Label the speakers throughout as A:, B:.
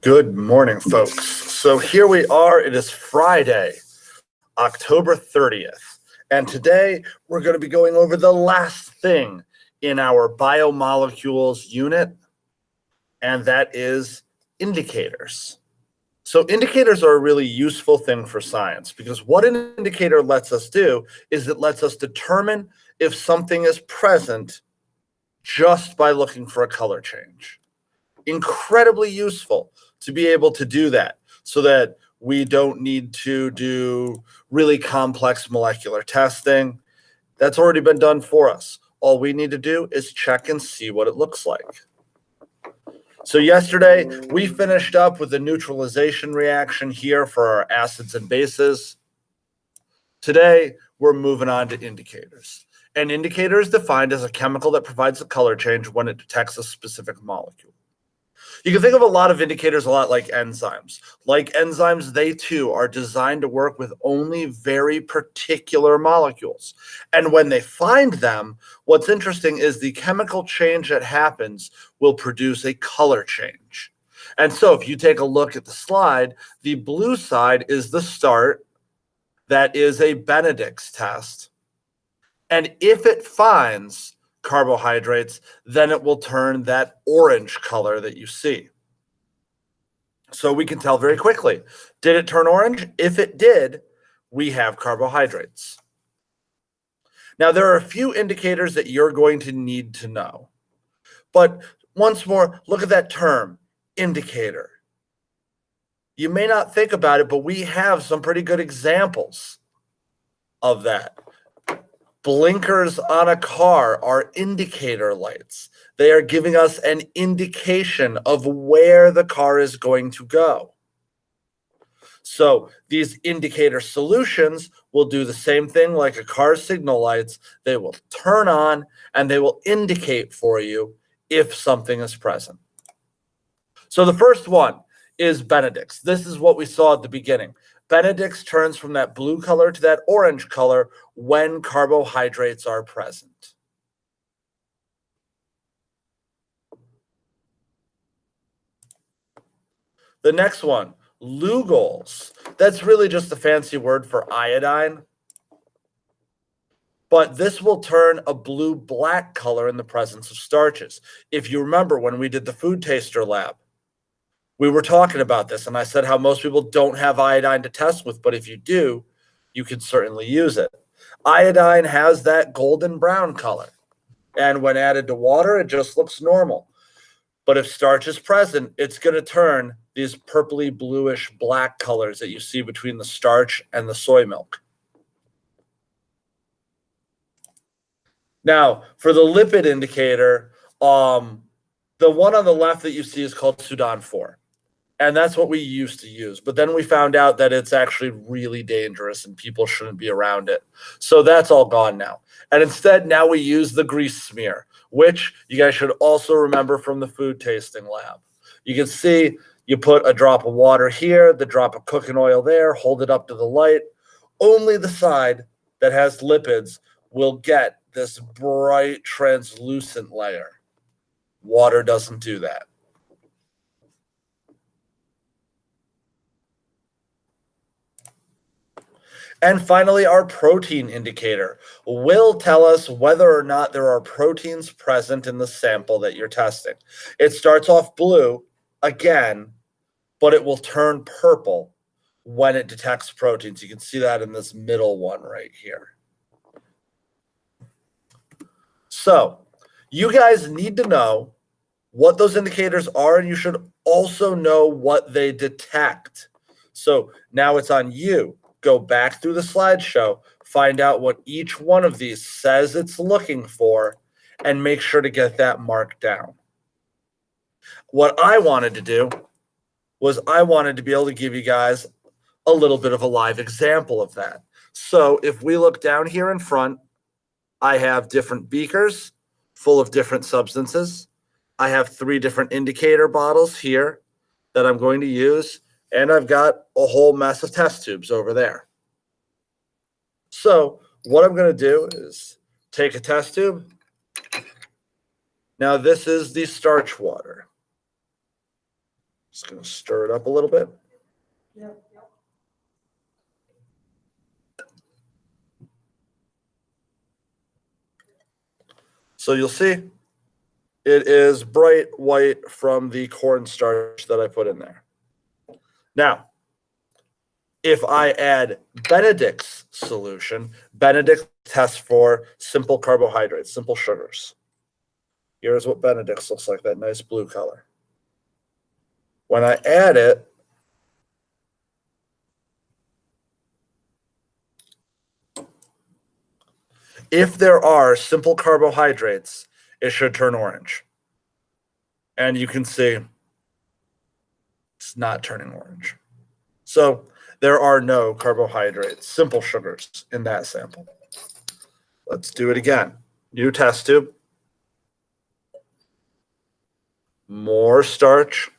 A: Good morning, folks. So here we are. It is Friday, October 30th. And today we're going to be going over the last thing in our biomolecules unit, and that is indicators. So indicators are a really useful thing for science because what an indicator lets us do is it lets us determine if something is present just by looking for a color change. Incredibly useful to be able to do that so that we don't need to do really complex molecular testing. That's already been done for us. All we need to do is check and see what it looks like. So yesterday, we finished up with the neutralization reaction here for our acids and bases. Today, we're moving on to indicators. An indicator is defined as a chemical that provides a color change when it detects a specific molecule. You can think of a lot of indicators a lot like enzymes. Like enzymes, they too are designed to work with only very particular molecules. And when they find them, what's interesting is the chemical change that happens will produce a color change. And so if you take a look at the slide, the blue side is the start. That is a Benedict's test. And if it finds carbohydrates, then it will turn that orange color that you see. So we can tell very quickly, did it turn orange? If it did, we have carbohydrates. Now, there are a few indicators that you're going to need to know. But once more, look at that term, indicator. You may not think about it, but we have some pretty good examples of that. Blinkers on a car are indicator lights. They are giving us an indication of where the car is going to go. So these indicator solutions will do the same thing like a car's signal lights. They will turn on and they will indicate for you if something is present. So the first one is Benedict's. This is what we saw at the beginning. Benedict's turns from that blue color to that orange color when carbohydrates are present. The next one, Lugol's. That's really just a fancy word for iodine. But this will turn a blue-black color in the presence of starches. If you remember when we did the food taster lab, we were talking about this, and I said how most people don't have iodine to test with, but if you do, you can certainly use it. Iodine has that golden brown color, and when added to water, it just looks normal. But if starch is present, it's going to turn these purpley, bluish, black colors that you see between the starch and the soy milk. Now, for the lipid indicator, the one on the left that you see is called Sudan 4. And that's what we used to use. But then we found out that it's actually really dangerous and people shouldn't be around it. So that's all gone now. And instead, now we use the grease smear, which you guys should also remember from the food tasting lab. You can see you put a drop of water here, the drop of cooking oil there, hold it up to the light. Only the side that has lipids will get this bright translucent layer. Water doesn't do that. And finally, our protein indicator will tell us whether or not there are proteins present in the sample that you're testing. It starts off blue, again, but it will turn purple when it detects proteins. You can see that in this middle one right here. So you guys need to know what those indicators are, and you should also know what they detect. So now it's on you. Go back through the slideshow, find out what each one of these says it's looking for, and make sure to get that marked down. What I wanted to do was I wanted to be able to give you guys a little bit of a live example of that. So if we look down here in front, I have different beakers full of different substances. I have 3 different indicator bottles here that I'm going to use. And I've got a whole mess of test tubes over there. So what I'm going to do is take a test tube. Now this is the starch water. Just going to stir it up a little bit.
B: Yep.
A: So you'll see it is bright white from the cornstarch that I put in there. Now, if I add Benedict's solution, Benedict tests for simple carbohydrates, simple sugars. Here's what Benedict's looks like, that nice blue color. When I add it, if there are simple carbohydrates, it should turn orange. And you can see it's not turning orange. So there are no carbohydrates, simple sugars in that sample. Let's do it again. New test tube. More starch.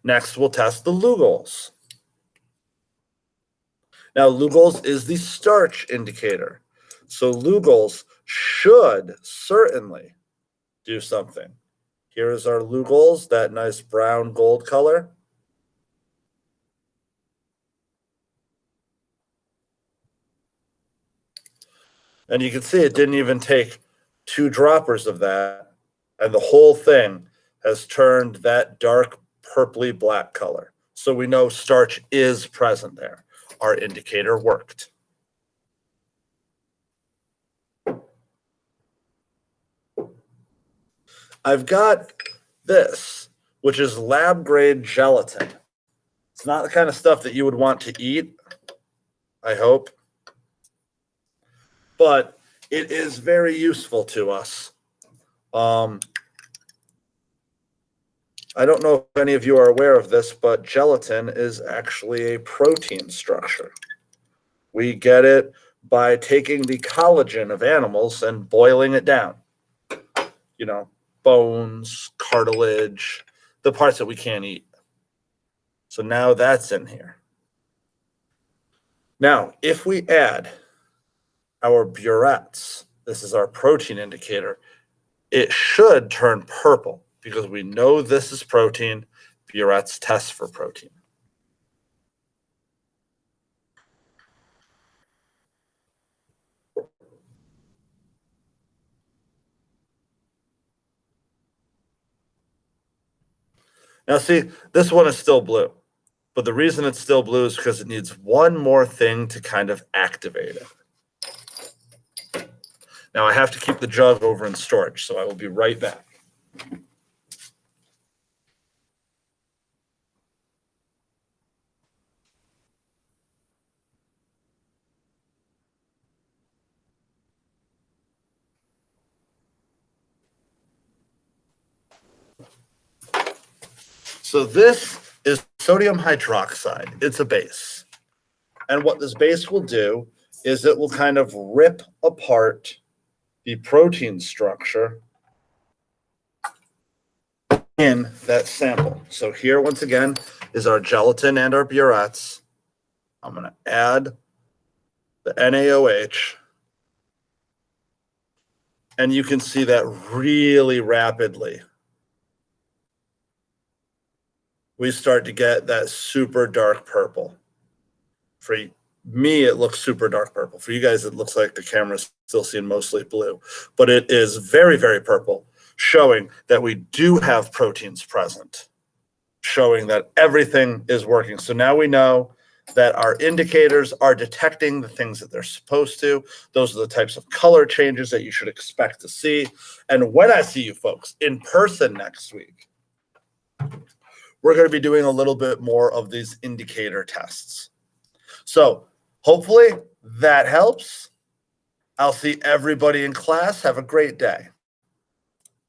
A: Next, we'll test the Lugol's. Now, Lugol's is the starch indicator. So Lugol's should certainly do something. Here is our Lugol's, that nice brown gold color. And you can see it didn't even take 2 droppers of that, and the whole thing has turned that dark purpley black color. So we know starch is present there. Our indicator worked. I've got this, which is lab grade gelatin. It's not the kind of stuff that you would want to eat, I hope, but it is very useful to us. I don't know if any of you are aware of this, but gelatin is actually a protein structure. We get it by taking the collagen of animals and boiling it down. You know, bones, cartilage, the parts that we can't eat. So now that's in here. Now, if we add our burettes, this is our protein indicator, it should turn purple because we know this is protein. Burettes test for protein. Now see, this one is still blue, but the reason it's still blue is because it needs one more thing to kind of activate it. Now I have to keep the jug over in storage, so I will be right back. So this is sodium hydroxide. It's a base. And what this base will do is it will kind of rip apart the protein structure in that sample. So here, once again, is our gelatin and our burettes. I'm going to add the NaOH. And you can see that really rapidly we start to get that super dark purple. For me, it looks super dark purple. For you guys, it looks like the camera's still seeing mostly blue. But it is very, very purple, showing that we do have proteins present, showing that everything is working. So now we know that our indicators are detecting the things that they're supposed to. Those are the types of color changes that you should expect to see. And when I see you folks in person next week, we're going to be doing a little bit more of these indicator tests. So hopefully that helps. I'll see everybody in class. Have a great day.